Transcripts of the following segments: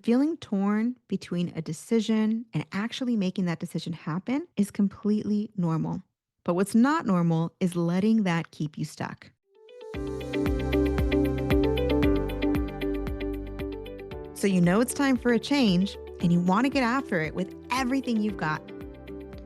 Feeling torn between a decision and actually making that decision happen is completely normal. But what's not normal is letting that keep you stuck. So you know it's time for a change and you want to get after it with everything you've got.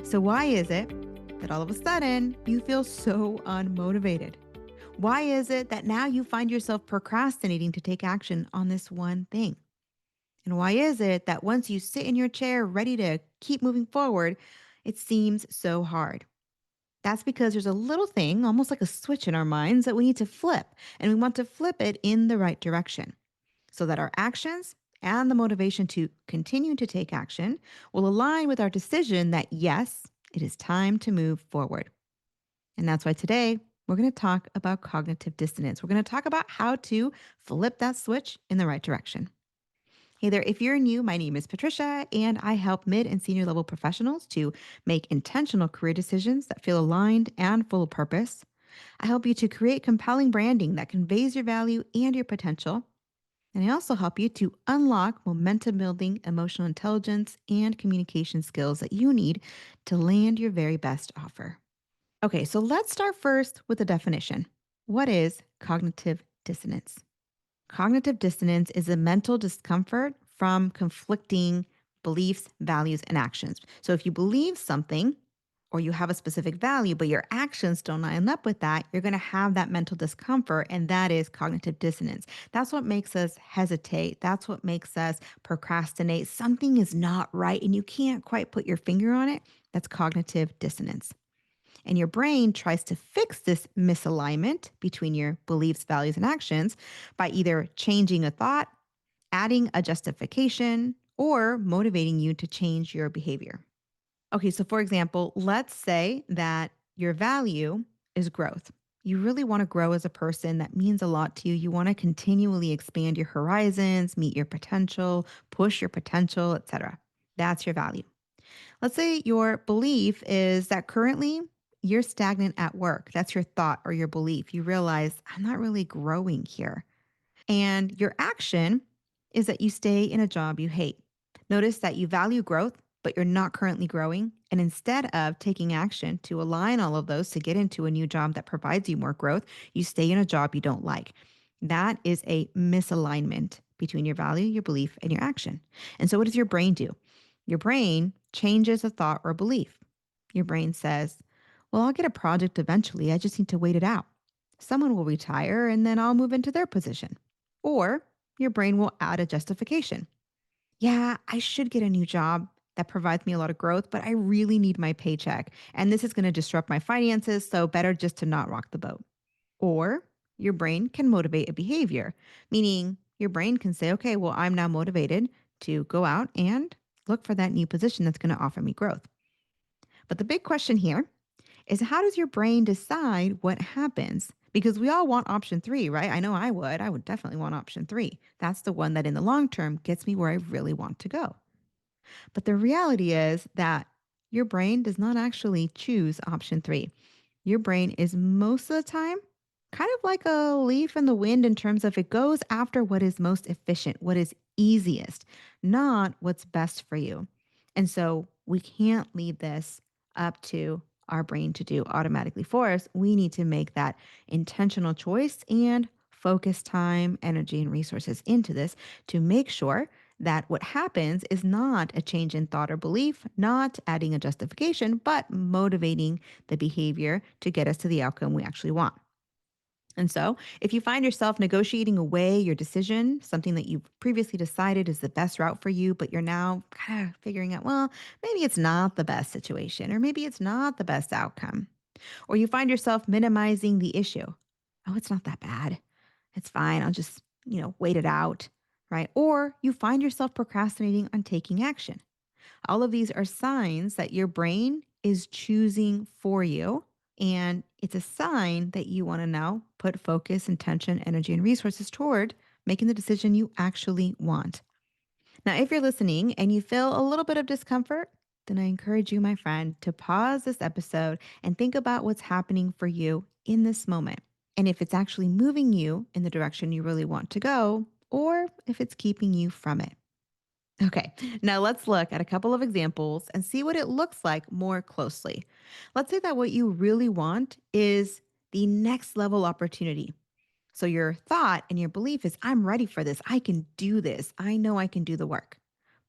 So why is it that all of a sudden you feel so unmotivated? Why is it that now you find yourself procrastinating to take action on this one thing? And why is it that once you sit in your chair ready to keep moving forward, it seems so hard? That's because there's a little thing, almost like a switch in our minds, that we need to flip. And we want to flip it in the right direction so that our actions and the motivation to continue to take action will align with our decision that, yes, it is time to move forward. And that's why today we're going to talk about cognitive dissonance. We're going to talk about how to flip that switch in the right direction. Hey there, if you're new, my name is Patricia, and I help mid and senior level professionals to make intentional career decisions that feel aligned and full of purpose. I help you to create compelling branding that conveys your value and your potential. And I also help you to unlock momentum building, emotional intelligence, and communication skills that you need to land your very best offer. Okay, so let's start first with a definition. What is cognitive dissonance? Cognitive dissonance is a mental discomfort from conflicting beliefs, values, and actions. So if you believe something or you have a specific value, but your actions don't line up with that, you're going to have that mental discomfort. And that is cognitive dissonance. That's what makes us hesitate. That's what makes us procrastinate. Something is not right and you can't quite put your finger on it. That's cognitive dissonance. And your brain tries to fix this misalignment between your beliefs, values, and actions by either changing a thought, adding a justification, or motivating you to change your behavior. Okay, so for example, let's say that your value is growth. You really want to grow as a person. That means a lot to you. You want to continually expand your horizons, meet your potential, push your potential, etc. That's your value. Let's say your belief is that currently you're stagnant at work. That's your thought or your belief. You realize, I'm not really growing here. And your action is that you stay in a job you hate. Notice that you value growth, but you're not currently growing. And instead of taking action to align all of those to get into a new job that provides you more growth, you stay in a job you don't like. That is a misalignment between your value, your belief, and your action. And so, what does your brain do? Your brain changes a thought or belief. Your brain says, well, I'll get a project eventually. I just need to wait it out. Someone will retire and then I'll move into their position. Or your brain will add a justification. Yeah, I should get a new job that provides me a lot of growth, but I really need my paycheck. And this is going to disrupt my finances. So better just to not rock the boat. Or your brain can motivate a behavior, meaning your brain can say, okay, well, I'm now motivated to go out and look for that new position that's going to offer me growth. But the big question here is how does your brain decide what happens? Because we all want option three, right? I know I would. I would definitely want option three. That's the one that in the long term gets me where I really want to go. But the reality is that your brain does not actually choose option three. Your brain is most of the time kind of like a leaf in the wind in terms of it goes after what is most efficient, what is easiest, not what's best for you. And so we can't leave this up to our brain to do automatically for us. We need to make that intentional choice and focus time, energy, and resources into this to make sure that what happens is not a change in thought or belief, not adding a justification, but motivating the behavior to get us to the outcome we actually want. And so, if you find yourself negotiating away your decision, something that you've previously decided is the best route for you, but you're now kind of figuring out, well, maybe it's not the best situation, or maybe it's not the best outcome, or you find yourself minimizing the issue. Oh, it's not that bad. It's fine. I'll just, wait it out, right? Or you find yourself procrastinating on taking action. All of these are signs that your brain is choosing for you. And it's a sign that you want to now put focus, intention, energy, and resources toward making the decision you actually want. Now, if you're listening and you feel a little bit of discomfort, then I encourage you, my friend, to pause this episode and think about what's happening for you in this moment. And if it's actually moving you in the direction you really want to go, or if it's keeping you from it. Okay, now let's look at a couple of examples and see what it looks like more closely. Let's say that what you really want is the next level opportunity. So your thought and your belief is, I'm ready for this. I can do this. I know I can do the work.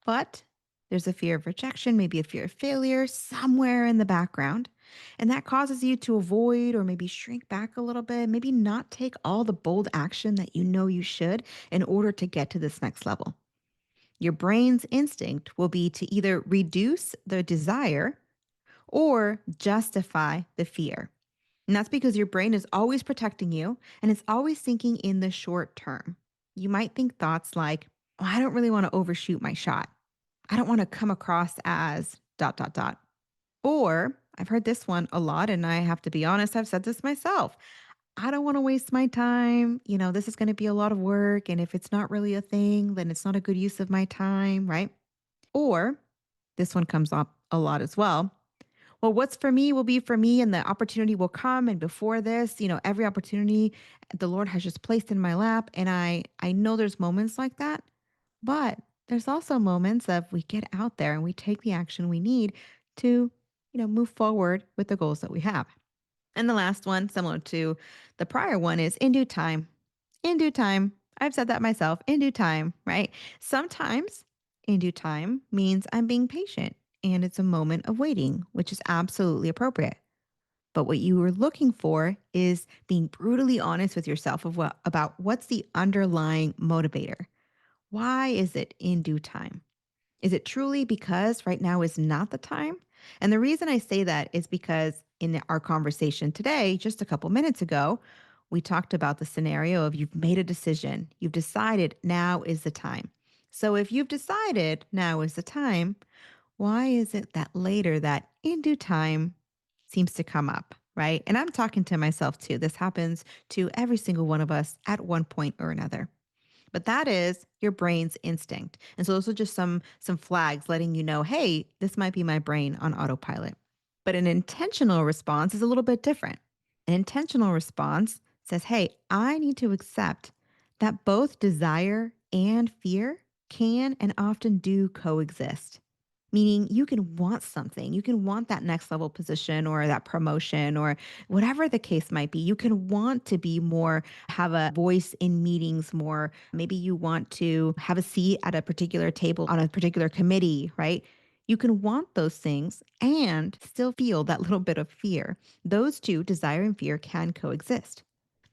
But there's a fear of rejection, maybe a fear of failure somewhere in the background. And that causes you to avoid or maybe shrink back a little bit, maybe not take all the bold action that you know you should in order to get to this next level. Your brain's instinct will be to either reduce the desire or justify the fear. And that's because your brain is always protecting you and it's always thinking in the short term. You might think thoughts like, oh, I don't really want to overshoot my shot. I don't want to come across as dot, dot, dot. Or I've heard this one a lot, and I have to be honest, I've said this myself. I don't want to waste my time. This is going to be a lot of work. And if it's not really a thing, then it's not a good use of my time, right? Or this one comes up a lot as well. Well, what's for me will be for me, and the opportunity will come. And before this, every opportunity the Lord has just placed in my lap. And I know there's moments like that, but there's also moments of we get out there and we take the action we need to, move forward with the goals that we have. And the last one, similar to the prior one, is in due time. In due time. I've said that myself, in due time, right? Sometimes in due time means I'm being patient and it's a moment of waiting, which is absolutely appropriate. But what you were looking for is being brutally honest with yourself about what's the underlying motivator. Why is it in due time? Is it truly because right now is not the time? And the reason I say that is because in our conversation today, just a couple minutes ago, we talked about the scenario of you've made a decision, you've decided now is the time. So if you've decided now is the time, why is it that later that in due time seems to come up, right? And I'm talking to myself too. This happens to every single one of us at one point or another. But that is your brain's instinct. And so those are just some flags letting you know, hey, this might be my brain on autopilot. But an intentional response is a little bit different. An intentional response says, hey, I need to accept that both desire and fear can and often do coexist. Meaning you can want something, you can want that next level position or that promotion or whatever the case might be. You can want to be more, have a voice in meetings more. Maybe you want to have a seat at a particular table on a particular committee, right? You can want those things and still feel that little bit of fear. Those two, desire and fear, can coexist.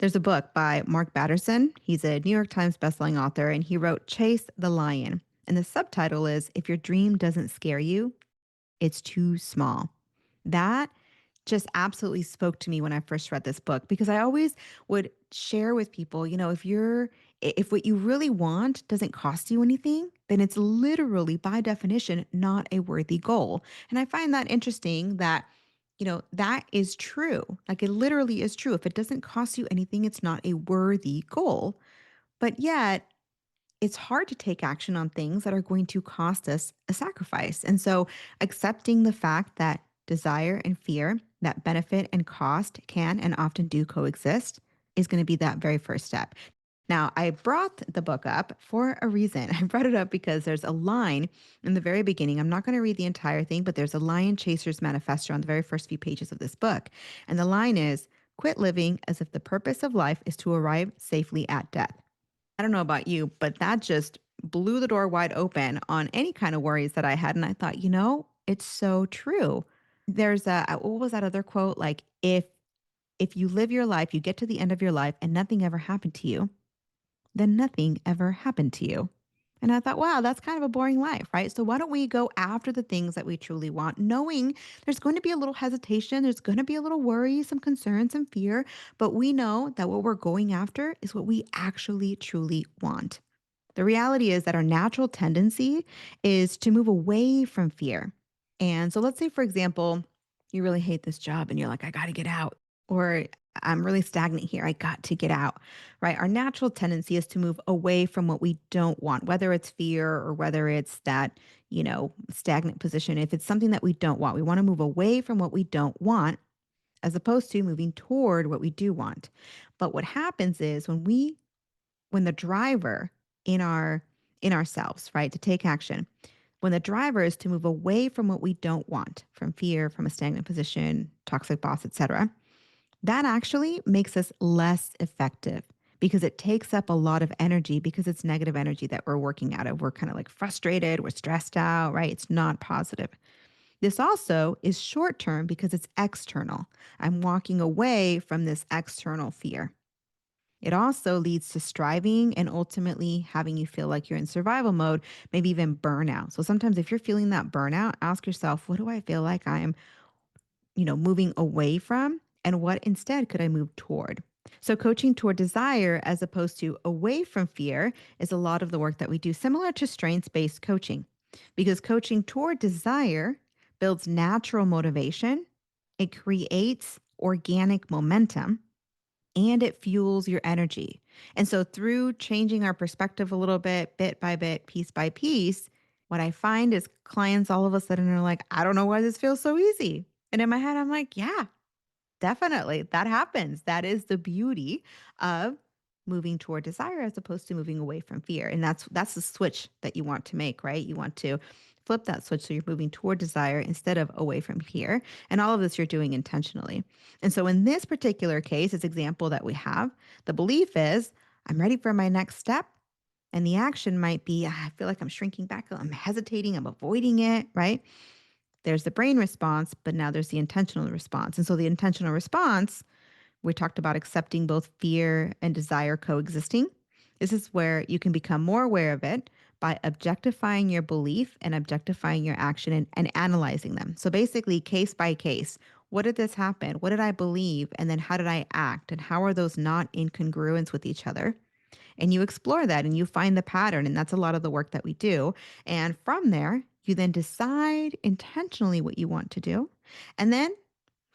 There's a book by Mark Batterson. He's a New York Times bestselling author, and he wrote Chase the Lion. And the subtitle is If Your Dream Doesn't Scare You, It's Too Small. That just absolutely spoke to me when I first read this book because I always would share with people, if what you really want doesn't cost you anything, then it's literally by definition not a worthy goal. And I find that interesting that that is true. Like it literally is true. If it doesn't cost you anything, it's not a worthy goal. But yet, it's hard to take action on things that are going to cost us a sacrifice. And so accepting the fact that desire and fear, that benefit and cost can and often do coexist is going to be that very first step. Now, I brought the book up for a reason. I brought it up because there's a line in the very beginning. I'm not going to read the entire thing, but there's a lion chaser's manifesto on the very first few pages of this book. And the line is, quit living as if the purpose of life is to arrive safely at death. I don't know about you, but that just blew the door wide open on any kind of worries that I had. And I thought, it's so true. There's what was that other quote? Like, if you live your life, you get to the end of your life and nothing ever happened to you, then nothing ever happened to you. And I thought, wow, that's kind of a boring life, right? So why don't we go after the things that we truly want, knowing there's going to be a little hesitation, there's going to be a little worry, some concern, some fear, but we know that what we're going after is what we actually truly want. The reality is that our natural tendency is to move away from fear. And so let's say, for example, you really hate this job and you're like, I got to get out. Or I'm really stagnant here. I got to get out, right? Our natural tendency is to move away from what we don't want, whether it's fear or whether it's that, stagnant position. If it's something that we don't want, we want to move away from what we don't want as opposed to moving toward what we do want. But what happens is when the driver in our in ourselves, right? To take action. When the driver is to move away from what we don't want, from fear, from a stagnant position, toxic boss, etc., that actually makes us less effective because it takes up a lot of energy because it's negative energy that we're working out of. We're kind of like frustrated, we're stressed out, right? It's not positive. This also is short term because it's external. I'm walking away from this external fear. It also leads to striving and ultimately having you feel like you're in survival mode, maybe even burnout. So sometimes if you're feeling that burnout, ask yourself, what do I feel like I'm, moving away from? And what instead could I move toward? So coaching toward desire as opposed to away from fear is a lot of the work that we do, similar to strengths-based coaching, because coaching toward desire builds natural motivation. It creates organic momentum and it fuels your energy. And so, through changing our perspective a little bit by bit, piece by piece, what I find is clients all of a sudden are like, I don't know why this feels so easy. And in my head, I'm like, yeah, definitely. That happens. That is the beauty of moving toward desire as opposed to moving away from fear. And that's the switch that you want to make, right? You want to flip that switch so you're moving toward desire instead of away from fear. And all of this you're doing intentionally. And so in this particular case, this example that we have, the belief is I'm ready for my next step. And the action might be, I feel like I'm shrinking back, I'm hesitating, I'm avoiding it, right? There's the brain response, but now there's the intentional response. And so the intentional response, we talked about accepting both fear and desire coexisting. This is where you can become more aware of it by objectifying your belief and objectifying your action and analyzing them. So basically, case by case, what did this happen? What did I believe? And then how did I act? And how are those not in congruence with each other? And you explore that and you find the pattern. And that's a lot of the work that we do. And from there, you then decide intentionally what you want to do. And then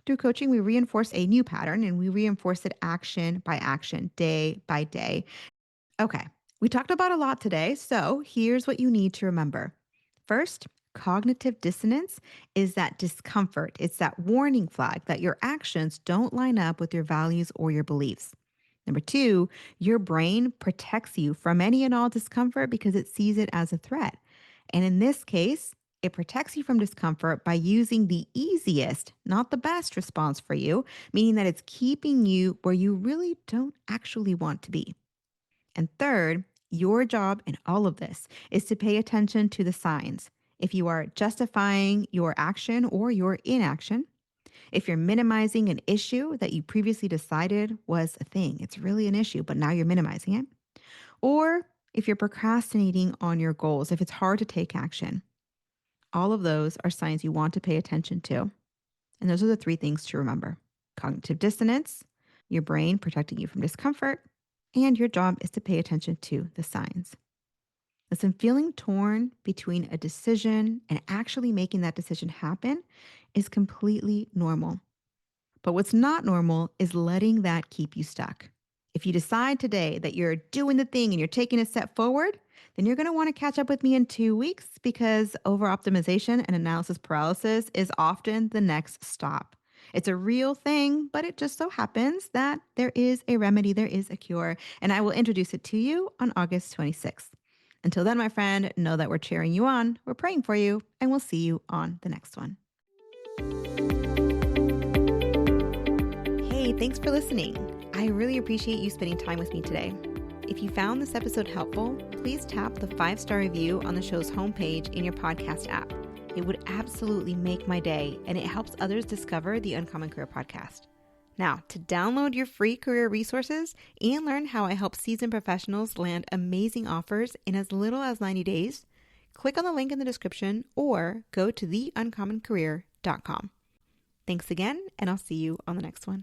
through coaching, we reinforce a new pattern and we reinforce it action by action, day by day. Okay, we talked about a lot today. So here's what you need to remember. First, cognitive dissonance is that discomfort. It's that warning flag that your actions don't line up with your values or your beliefs. Number two, your brain protects you from any and all discomfort because it sees it as a threat. And in this case, it protects you from discomfort by using the easiest, not the best response for you, meaning that it's keeping you where you really don't actually want to be. And third, your job in all of this is to pay attention to the signs. If you are justifying your action or your inaction, if you're minimizing an issue that you previously decided was a thing, it's really an issue, but now you're minimizing it. Or if you're procrastinating on your goals, if it's hard to take action, all of those are signs you want to pay attention to. And those are the three things to remember: cognitive dissonance, your brain protecting you from discomfort, and your job is to pay attention to the signs. Listen, feeling torn between a decision and actually making that decision happen is completely normal. But what's not normal is letting that keep you stuck. If you decide today that you're doing the thing and you're taking a step forward, then you're going to want to catch up with me in 2 weeks because over optimization and analysis paralysis is often the next stop. It's a real thing, but it just so happens that there is a remedy, there is a cure, and I will introduce it to you on August 26th. Until then, my friend, know that we're cheering you on, we're praying for you, and we'll see you on the next one. Hey, thanks for listening. I really appreciate you spending time with me today. If you found this episode helpful, please tap the 5-star review on the show's homepage in your podcast app. It would absolutely make my day, and it helps others discover the Uncommon Career Podcast. Now, to download your free career resources and learn how I help seasoned professionals land amazing offers in as little as 90 days, click on the link in the description or go to theuncommoncareer.com. Thanks again, and I'll see you on the next one.